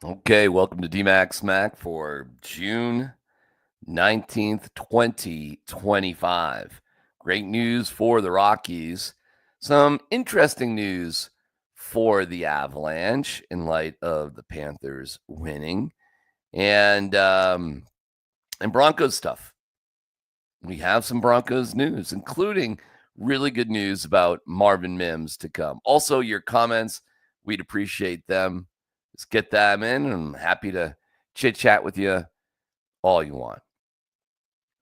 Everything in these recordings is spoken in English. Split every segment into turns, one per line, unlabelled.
Okay, welcome to DMac SMaK for June 19th, 2025. Great news for the Rockies. Some interesting news for the Avalanche in light of the Panthers winning. And Broncos stuff. We have some Broncos news, including really good news about Marvin Mims to come. Also, your comments, we'd appreciate them. Let's get them in. I'm happy to chit chat with you all you want.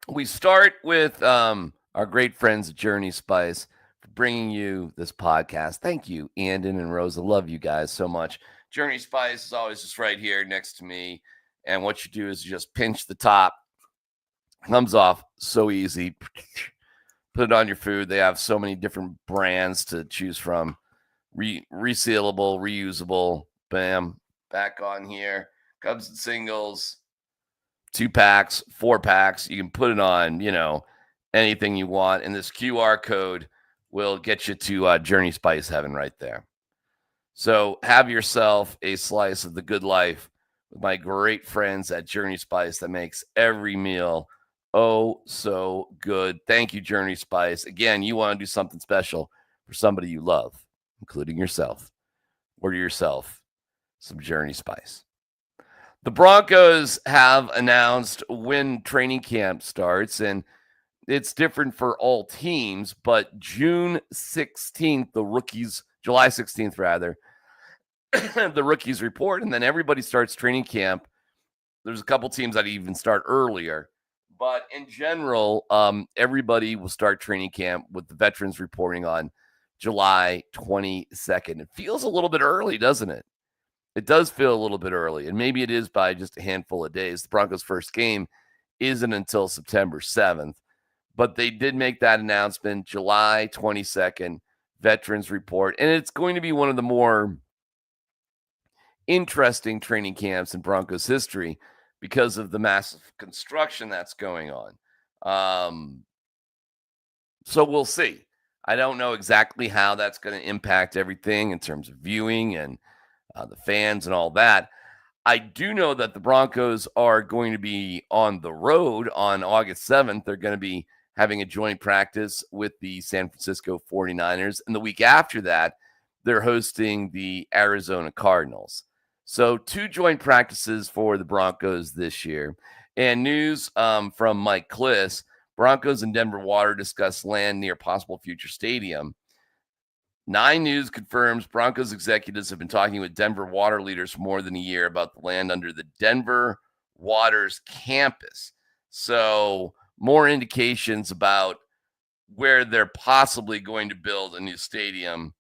We start with our great friends at Journey Spice for bringing you this podcast. Thank you, Andon and Rosa. Love you guys so much. Journey Spice is always just right here next to me. And what you do is you just pinch the top, comes off so easy. Put it on your food. They have so many different brands to choose from. Resealable, reusable. Bam. Back on here. Comes in singles, 2 packs, 4 packs. You can put it on, anything you want. And this QR code will get you to Journey Spice Heaven right there. So have yourself a slice of the good life with my great friends at Journey Spice that makes every meal oh so good. Thank you, Journey Spice. Again, you want to do something special for somebody you love, including yourself. Order yourself some Journey Spice. The Broncos have announced when training camp starts, and it's different for all teams, but June 16th, July 16th, rather, the rookies report, and then everybody starts training camp. There's a couple teams that even start earlier, but in general, everybody will start training camp with the veterans reporting on July 22nd. It feels a little bit early, doesn't it? It does feel a little bit early, and maybe it is by just a handful of days. The Broncos' first game isn't until September 7th, but they did make that announcement July 22nd, veterans report, and it's going to be one of the more interesting training camps in Broncos history because of the massive construction that's going on. So we'll see. I don't know exactly how that's going to impact everything in terms of viewing and the fans and all that. I do know that the Broncos are going to be on the road on August 7th. They're going to be having a joint practice with the San Francisco 49ers. And the week after that, they're hosting the Arizona Cardinals. So 2 joint practices for the Broncos this year. And news from Mike Kliss, Broncos and Denver Water discuss land near possible future stadium. 9 News confirms Broncos executives have been talking with Denver water leaders for more than a year about the land under the Denver Waters campus. So more indications about where they're possibly going to build a new stadium.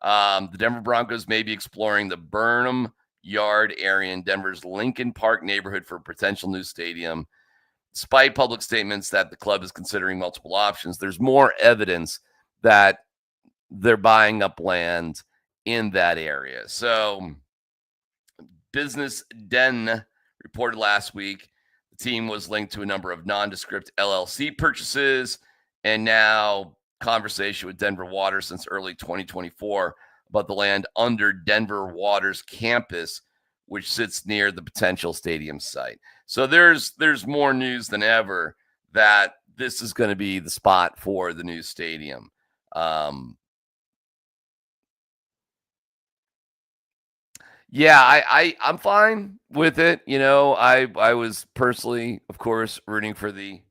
The Denver Broncos may be exploring the Burnham Yard area in Denver's Lincoln Park neighborhood for a potential new stadium. Despite public statements that the club is considering multiple options, there's more evidence that they're buying up land in that area. So Business Den reported last week the team was linked to a number of nondescript LLC purchases, and now conversation with Denver Water since early 2024 about the land under Denver Water's campus, which sits near the potential stadium site. So there's more news than ever that this is going to be the spot for the new stadium. Yeah, I'm fine with it. I was personally, of course, rooting for the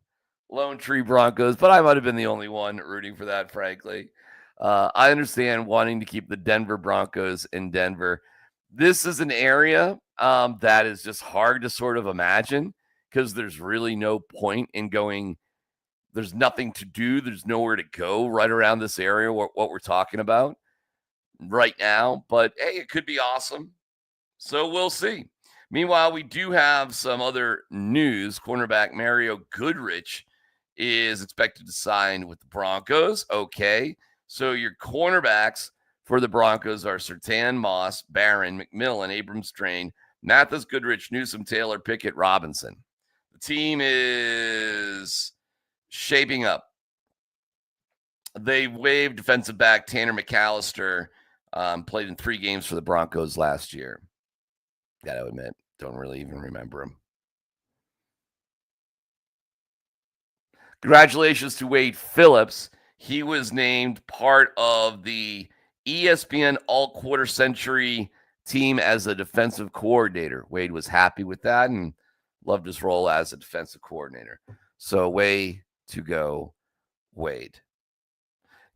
Lone Tree Broncos, but I might have been the only one rooting for that, frankly. I understand wanting to keep the Denver Broncos in Denver. This is an area that is just hard to sort of imagine because there's really no point in going. There's nothing to do. There's nowhere to go right around this area, what we're talking about right now. But hey, it could be awesome. So we'll see. Meanwhile, we do have some other news. Cornerback Mario Goodrich is expected to sign with the Broncos. Okay. So your cornerbacks for the Broncos are Sertan Moss, Barron, McMillan, Abrams Drain, Mathis Goodrich, Newsome, Taylor, Pickett, Robinson. The team is shaping up. They waived defensive back Tanner McAllister, played in 3 games for the Broncos last year. Gotta admit, don't really even remember him. Congratulations to Wade Phillips. He was named part of the ESPN All Quarter Century team as a defensive coordinator. Wade was happy with that and loved his role as a defensive coordinator. So way to go, Wade.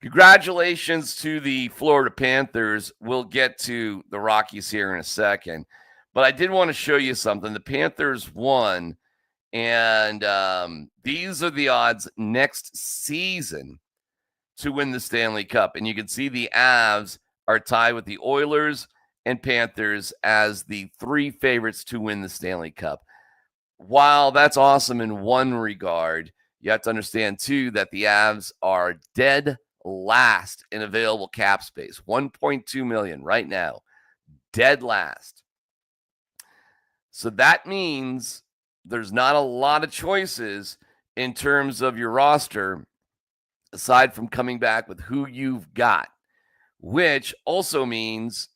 Congratulations to the Florida Panthers. We'll get to the Rockies here in a second. But I did want to show you something. The Panthers won, and these are the odds next season to win the Stanley Cup. And you can see the Avs are tied with the Oilers and Panthers as the 3 favorites to win the Stanley Cup. While that's awesome in one regard, you have to understand, too, that the Avs are dead last in available cap space. $1.2 million right now. Dead last. So that means there's not a lot of choices in terms of your roster, aside from coming back with who you've got, which also means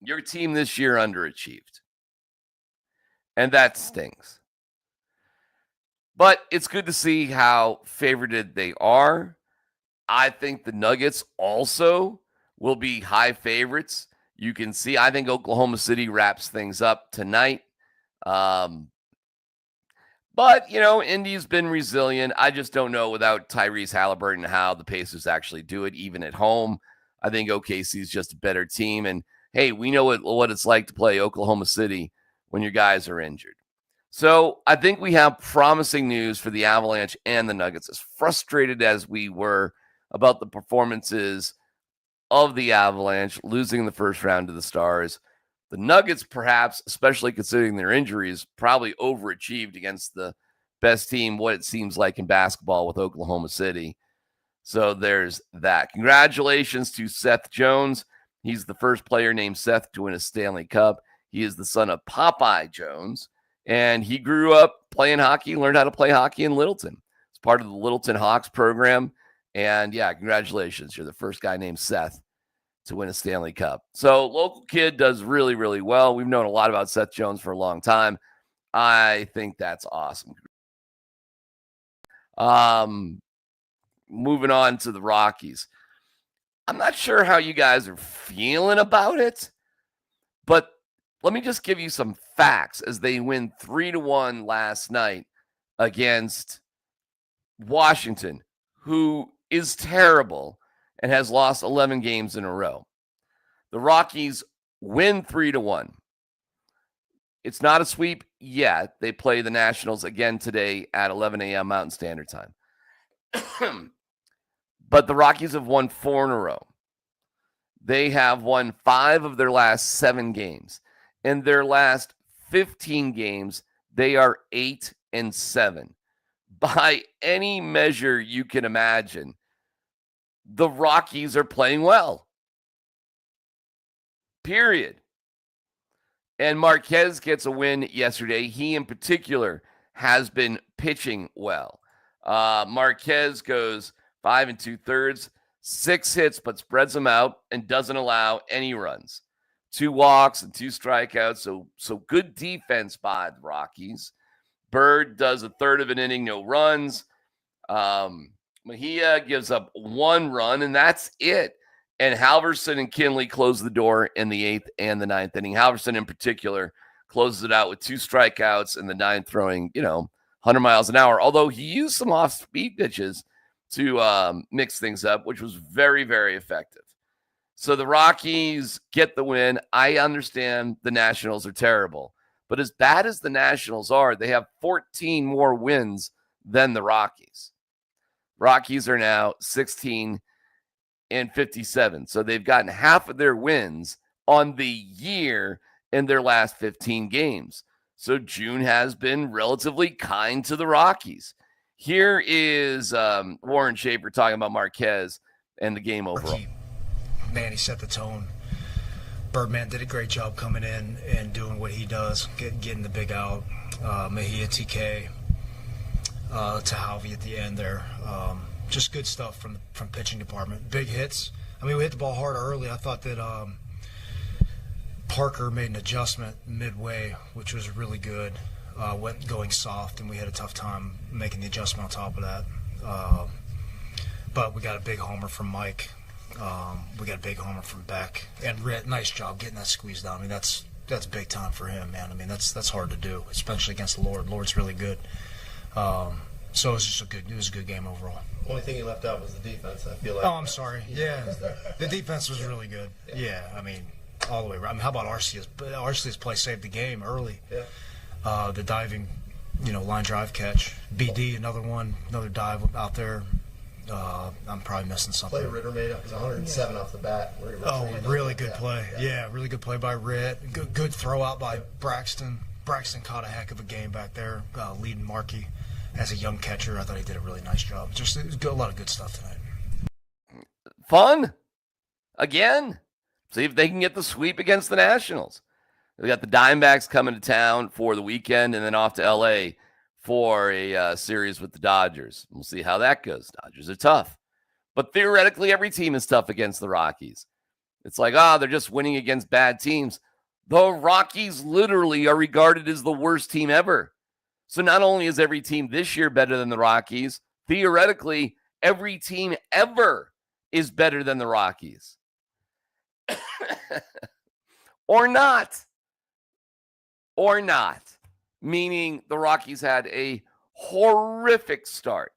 your team this year underachieved. And that stings. But it's good to see how favorited they are. I think the Nuggets also will be high favorites. You can see, I think Oklahoma City wraps things up tonight. But, Indy's been resilient. I just don't know without Tyrese Halliburton how the Pacers actually do it, even at home. I think OKC is just a better team. And, hey, we know what it's like to play Oklahoma City when your guys are injured. So I think we have promising news for the Avalanche and the Nuggets. As frustrated as we were about the performances of the Avalanche, losing the first round to the Stars, the Nuggets, perhaps, especially considering their injuries, probably overachieved against the best team, what it seems like in basketball, with Oklahoma City. So there's that. Congratulations to Seth Jones. He's the first player named Seth to win a Stanley Cup. He is the son of Popeye Jones, and he grew up playing hockey, learned how to play hockey in Littleton. It's part of the Littleton Hawks program. And, yeah, congratulations. You're the first guy named Seth to win a Stanley Cup. So local kid does really, really well. We've known a lot about Seth Jones for a long time. I think that's awesome. Moving on to the Rockies. I'm not sure how you guys are feeling about it, but let me just give you some facts as they win 3-1 last night against Washington, who is terrible and has lost 11 games in a row. The Rockies win 3-1. It's not a sweep yet. They play the Nationals again today at 11 a.m. Mountain Standard Time. But the Rockies have won 4 in a row. They have won 5 of their last 7 games. In their last 15 games, they are 8-7. By any measure you can imagine, the Rockies are playing well. Period. And Marquez gets a win yesterday. He, in particular, has been pitching well. Marquez goes 5 2/3, 6 hits, but spreads them out and doesn't allow any runs. 2 walks and 2 strikeouts. So good defense by the Rockies. Bird does a third of an inning, no runs. Mejia gives up 1 run, and that's it. And Halverson and Kinley close the door in the 8th and the 9th inning. Halverson, in particular, closes it out with 2 strikeouts in the 9th, throwing, 100 miles an hour. Although he used some off-speed pitches to mix things up, which was very, very effective. So the Rockies get the win. I understand the Nationals are terrible. But as bad as the Nationals are, they have 14 more wins than the Rockies. Rockies are now 16-57. So they've gotten half of their wins on the year in their last 15 games. So June has been relatively kind to the Rockies. Here is Warren Schaefer talking about Marquez and the game overall.
Man, he set the tone. Birdman did a great job coming in and doing what he does, getting the big out. Mejia, TK, to Halvey at the end there. Just good stuff from pitching department. Big hits. I mean, we hit the ball hard early. I thought that Parker made an adjustment midway, which was really good. Went going soft, and we had a tough time making the adjustment on top of that. But we got a big homer from Mike. We got a big homer from Beck, and Ritt. Nice job getting that squeeze down. I mean, that's big time for him, man. I mean, that's hard to do, especially against the Lord. Lord's really good. So it was just it was a good game overall.
Only thing you left out was the defense. I feel like.
Oh, I'm sorry. Yeah, the defense was really good. Yeah, I mean, all the way around. I mean, how about Arcea's? Arcea's play saved the game early.
Yeah.
The diving, line drive catch. BD, another dive out there. I'm probably missing something.
Play Ritter made up was 107 off the bat.
Really good play. Yeah, really good play by Ritt. Good throw out by Braxton. Braxton caught a heck of a game back there, leading Markey as a young catcher. I thought he did a really nice job. It was a lot of good stuff tonight.
Fun. Again. See if they can get the sweep against the Nationals. We got the Diamondbacks coming to town for the weekend and then off to L.A. for a series with the Dodgers. We'll see how that goes. Dodgers are tough. But theoretically, every team is tough against the Rockies. It's like, they're just winning against bad teams. The Rockies literally are regarded as the worst team ever. So not only is every team this year better than the Rockies, theoretically, every team ever is better than the Rockies. Or not. Meaning the Rockies had a horrific start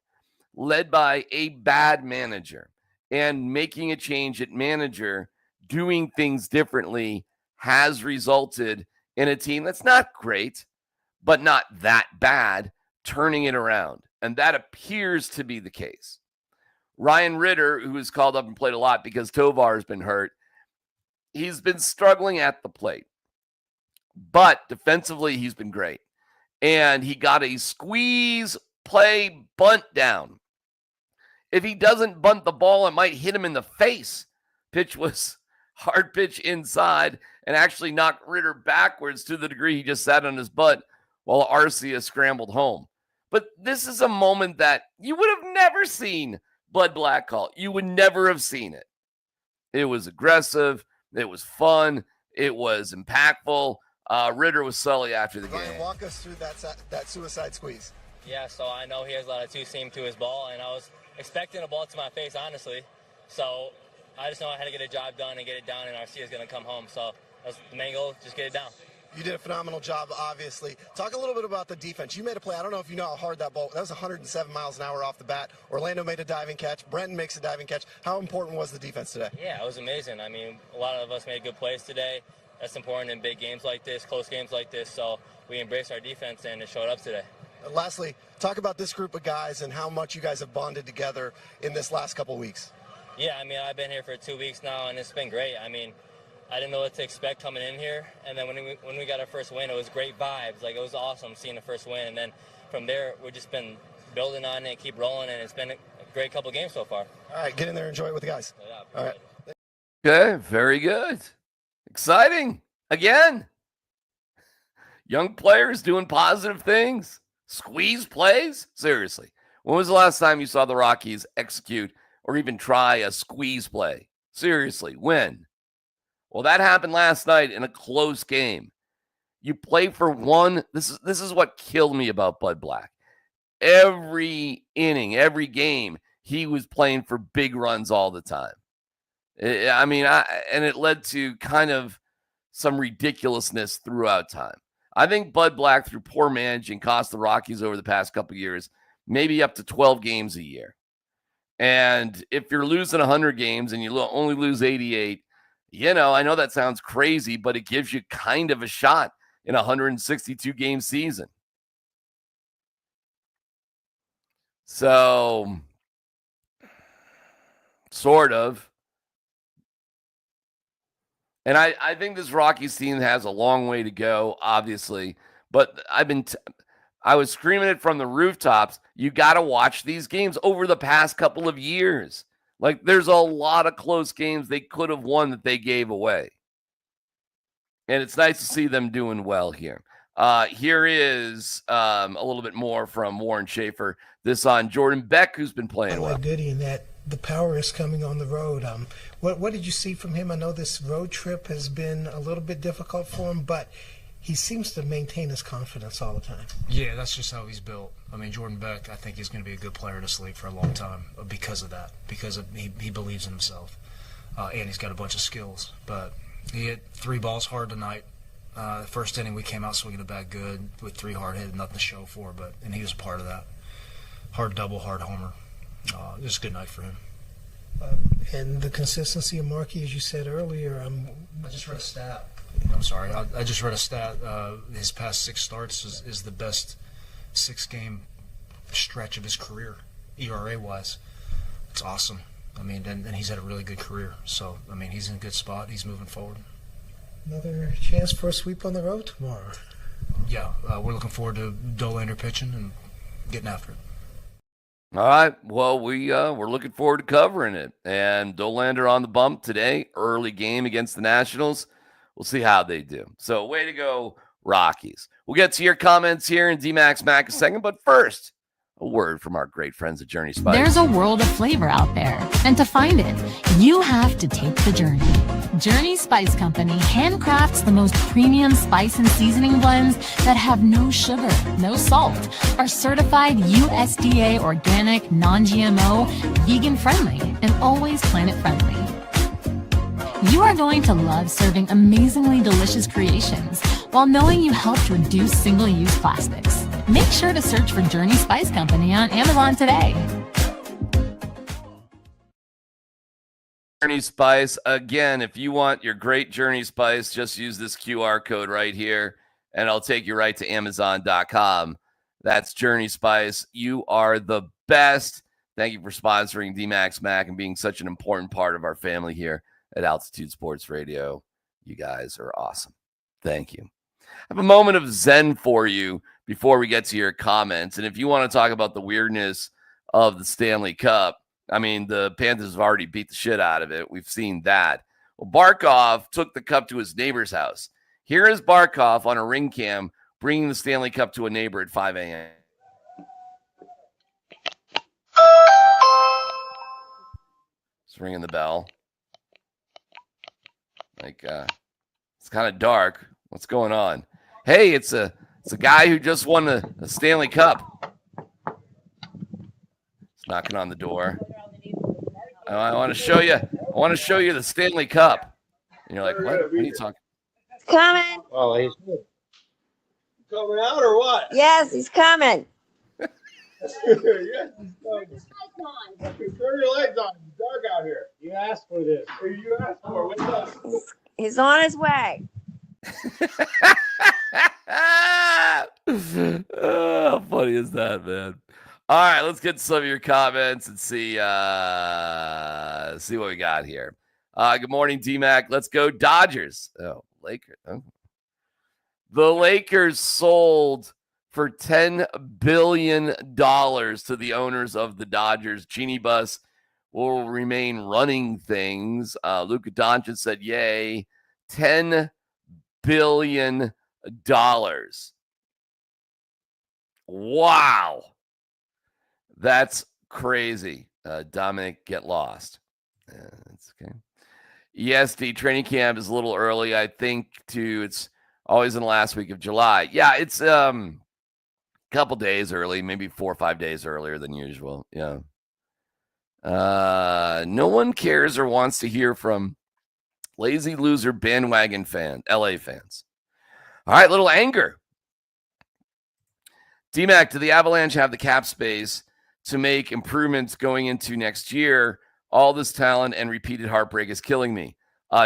led by a bad manager, and making a change at manager, doing things differently, has resulted in a team that's not great, but not that bad, turning it around. And that appears to be the case. Ryan Ritter, who was called up and played a lot because Tovar has been hurt, he's been struggling at the plate. But defensively, he's been great. And he got a squeeze play bunt down. If he doesn't bunt the ball, it might hit him in the face. Pitch was hard pitch inside and actually knocked Ritter backwards to the degree he just sat on his butt while Arcia scrambled home. But this is a moment that you would have never seen Bud Black call. You would never have seen it. It was aggressive. It was fun. It was impactful. Ritter was sully after the game.
Ryan, walk us through that suicide squeeze.
Yeah, so I know he has a lot of two-seam to his ball, and I was expecting a ball to my face, honestly. So I just know I had to get a job done and get it down, and Arcia's going to come home. So that was the main goal, just get it down.
You did a phenomenal job, obviously. Talk a little bit about the defense. You made a play. I don't know if you know how hard that ball. That was 107 miles an hour off the bat. Orlando made a diving catch. Brenton makes a diving catch. How important was the defense today?
Yeah, it was amazing. I mean, a lot of us made good plays today. That's important in big games like this, close games like this. So we embraced our defense, and it showed up today.
Lastly, talk about this group of guys and how much you guys have bonded together in this last couple weeks.
Yeah, I mean, I've been here for 2 weeks now, and it's been great. I mean, I didn't know what to expect coming in here, and then when we got our first win, it was great vibes. Like, it was awesome seeing the first win, and then from there, we've just been building on it, keep rolling, and it's been a great couple games so far.
All right, get in there and enjoy it with the guys.
Yeah,
all right.
Okay, very good. Exciting. Again. Young players doing positive things. Squeeze plays? Seriously. When was the last time you saw the Rockies execute or even try a squeeze play? Seriously, when? Well, that happened last night in a close game. You play for one. This is what killed me about Bud Black. Every inning, every game, he was playing for big runs all the time. And it led to kind of some ridiculousness throughout time. I think Bud Black, through poor managing, cost the Rockies over the past couple of years maybe up to 12 games a year. And if you're losing 100 games and you only lose 88, I know that sounds crazy, but it gives you kind of a shot in a 162-game season. So, sort of. And I think this Rockies team has a long way to go, obviously. But I was screaming it from the rooftops. You got to watch these games over the past couple of years. Like, there's a lot of close games they could have won that they gave away. And it's nice to see them doing well here. Here is a little bit more from Warren Schaefer. This on Jordan Beck, who's been playing well.
Goody in that the power is coming on the road. What did you see from him? I know this road trip has been a little bit difficult for him, but he seems to maintain his confidence all the time.
Yeah, that's just how he's built. I mean, Jordan Beck, I think he's going to be a good player in this league for a long time because of that, he believes in himself, and he's got a bunch of skills. But he hit 3 balls hard tonight. The first inning we came out swinging the bat good with 3 hard hits, nothing to show for, and he was a part of that. Hard double, hard homer. It was a good night for him.
And the consistency of Markey, as you said earlier,
I just read a stat. I'm sorry. I just read a stat. His past 6 starts is the best 6-game stretch of his career, ERA-wise. It's awesome. I mean, and he's had a really good career. So, I mean, he's in a good spot. He's moving forward.
Another chance for a sweep on the road tomorrow.
Yeah, we're looking forward to Dolander pitching and getting after it.
All right. Well, we're looking forward to covering it. And Dolander on the bump today, early game against the Nationals. We'll see how they do. So, way to go, Rockies. We'll get to your comments here in DMac SMaK a second, but first, a word from our great friends at Journey Spice.
There's a world of flavor out there, and to find it, you have to take the journey. Journey Spice Company handcrafts the most premium spice and seasoning blends that have no sugar, no salt, are certified USDA organic, non-GMO, vegan-friendly, and always planet-friendly. You are going to love serving amazingly delicious creations while knowing you helped reduce single-use plastics. Make sure to search for Journey Spice Company on Amazon today.
Journey Spice. Again, if you want your great Journey Spice, just use this QR code right here, and I'll take you right to Amazon.com. That's Journey Spice. You are the best. Thank you for sponsoring DMac SMaK and being such an important part of our family here at Altitude Sports Radio. You guys are awesome. Thank you. I have a moment of zen for you before we get to your comments. And if you want to talk about the weirdness of the Stanley Cup, I mean, the Panthers have already beat the shit out of it. We've seen that. Well, Barkov took the cup to his neighbor's house. Here is Barkov on a ring cam bringing the Stanley Cup to a neighbor at 5 a.m. Just ringing the bell. It's kind of dark. What's going on? Hey, it's a guy who just won a Stanley Cup. It's knocking on the door. I want to show you. I want to show you the Stanley Cup. And you're like, what are you talking?
He's coming.
Oh, he's coming out or what?
Yes, he's coming.
Yes, he's coming. Turn your lights on. It's dark out here. You asked for this. You asked for it. What's up?
He's on his way.
How funny is that, man? All right, let's get some of your comments and see what we got here. Good morning, DMac. Let's go Dodgers. Oh, Lakers. Oh. The Lakers sold for $10 billion to the owners of the Dodgers. Genie Bus will remain running things. Luka Doncic said, yay. $10 billion. Wow. That's crazy. Dominic, get lost. That's okay. ESD training camp is a little early, I think, it's always in the last week of July. Yeah, it's a couple days early, maybe 4 or 5 days earlier than usual. Yeah. No one cares or wants to hear from lazy loser bandwagon LA fans. All right, little anger. DMac, do the Avalanche have the cap space to make improvements going into next year? All this talent and repeated heartbreak is killing me.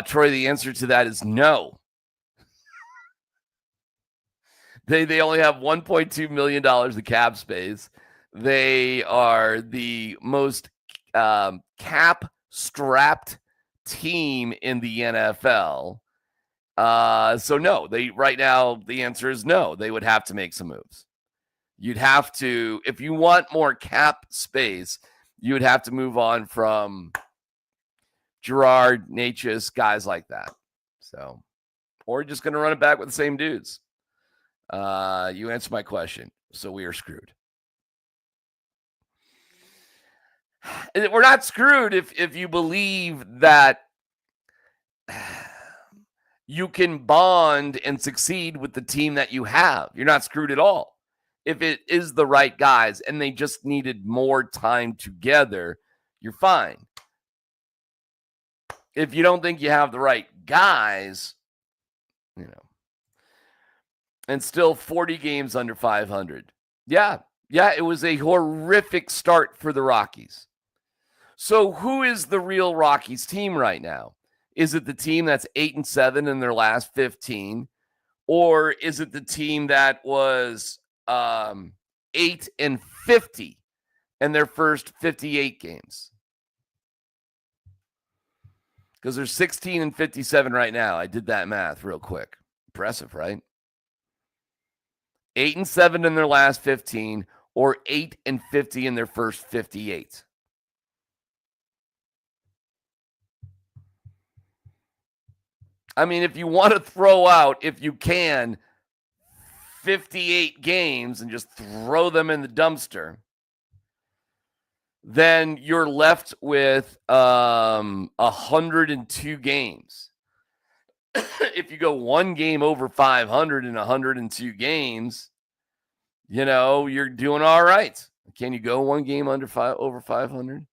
Troy, the answer to that is no. They only have $1.2 million of cap space. They are the most cap-strapped team in the NFL. So no, right now the answer is no. They would have to make some moves. You'd have to, if you want more cap space, you would have to move on from Gerard, Natchez, guys like that. So, or just going to run it back with the same dudes. You answered my question, so we are screwed. we're not screwed if you believe that you can bond and succeed with the team that you have. You're not screwed at all. If it is the right guys and they just needed more time together, you're fine. If you don't think you have the right guys, and still 40 games under 500. Yeah, it was a horrific start for the Rockies. So who is the real Rockies team right now? Is it the team that's 8-7 in their last 15? Or is it the team that was 8-50 in their first 58 games? Because they're 16-57 right now. I did that math real quick. Impressive, right? 8-7 in their last 15, or 8-50 in their first 58. I mean, if you want to throw out, if you can, 58 games and just throw them in the dumpster, then you're left with 102 games. If you go one game over 500 in 102 games, you're doing all right. Can you go one game over 500?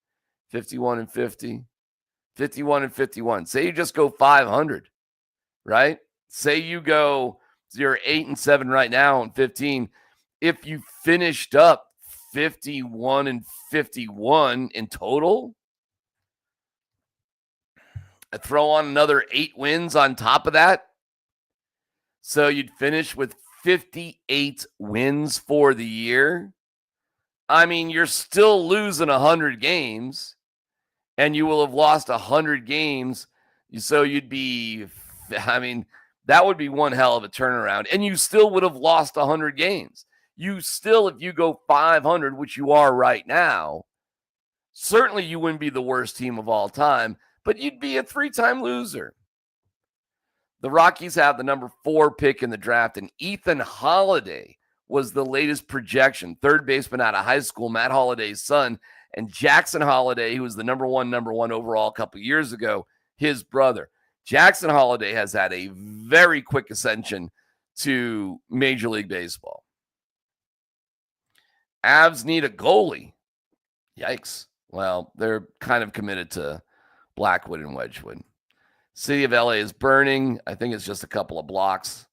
51-50, 51-51. Say you just go 500, right? Say you go, you're 8-7 right now and 15. If you finished up 51-51 in total, I throw on another 8 wins on top of that. So you'd finish with 58 wins for the year. I mean, you're still losing 100 games, and you will have lost 100 games. So you'd be, that would be one hell of a turnaround. And you still would have lost 100 games. You still, if you go 500, which you are right now, certainly you wouldn't be the worst team of all time, but you'd be a 3-time loser. The Rockies have the number 4 pick in the draft, and Ethan Holiday was the latest projection. Third baseman out of high school, Matt Holiday's son, and Jackson Holiday, who was the number one overall a couple years ago, his brother. Jackson Holiday has had a very quick ascension to Major League Baseball. Avs need a goalie. Yikes. Well, they're kind of committed to Blackwood and Wedgwood. City of LA is burning. I think it's just a couple of blocks.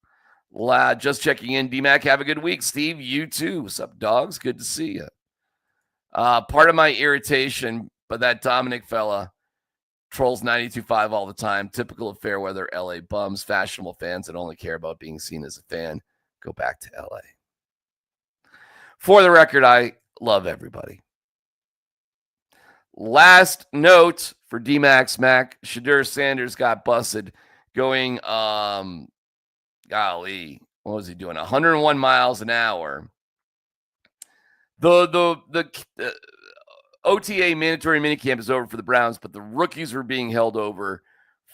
Just checking in. DMac, have a good week. Steve, you too. What's up, dogs? Good to see you. Part of my irritation, but that Dominic fella trolls 92.5 all the time. Typical of fair weather LA bums. Fashionable fans that only care about being seen as a fan. Go back to LA. For the record, I love everybody. Last note for DMac SMaK. Shadur Sanders got busted going, golly, what was he doing? 101 miles an hour. The OTA mandatory minicamp is over for the Browns, but the rookies were being held over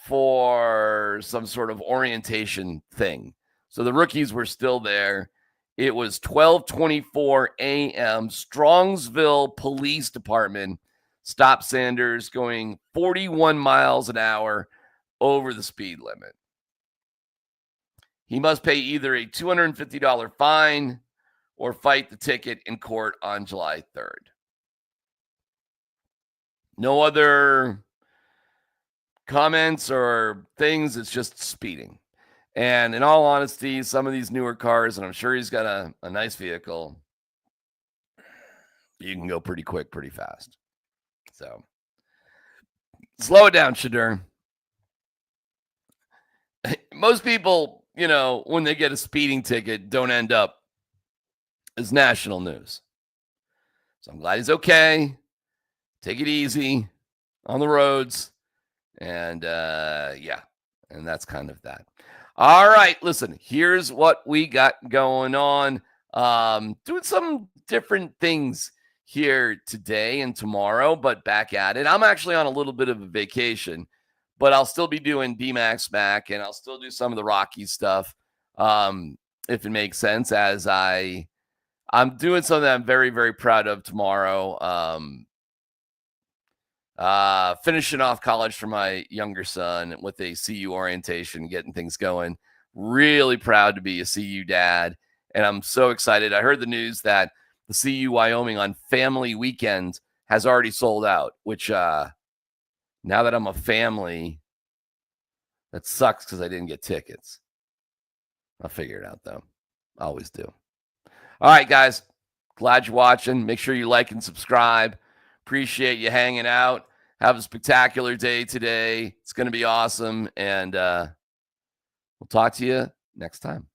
for some sort of orientation thing. So the rookies were still there. It was 12:24 a.m. Strongsville Police Department stopped Sanders going 41 miles an hour over the speed limit. He must pay either a $250 fine or fight the ticket in court on July 3rd. No other comments or things. It's just speeding. And in all honesty, some of these newer cars, and I'm sure he's got a nice vehicle, you can go pretty quick, pretty fast. So slow it down, Shadur. Most people, when they get a speeding ticket, don't end up as national news. So I'm glad he's okay. Take it easy on the roads. And and that's kind of that. All right, listen, here's what we got going on. Doing some different things here today and tomorrow, but back at it. I'm actually on a little bit of a vacation, but I'll still be doing DMac SMaK, and I'll still do some of the Rockies stuff, if it makes sense, as I'm doing something that I'm very, very proud of tomorrow. Finishing off college for my younger son with a CU orientation, getting things going. Really proud to be a CU dad. And I'm so excited. I heard the news that the CU Wyoming on family weekend has already sold out, which now that I'm a family, that sucks because I didn't get tickets. I'll figure it out, though. I always do. All right, guys. Glad you're watching. Make sure you like and subscribe. Appreciate you hanging out. Have a spectacular day today. It's going to be awesome. And we'll talk to you next time.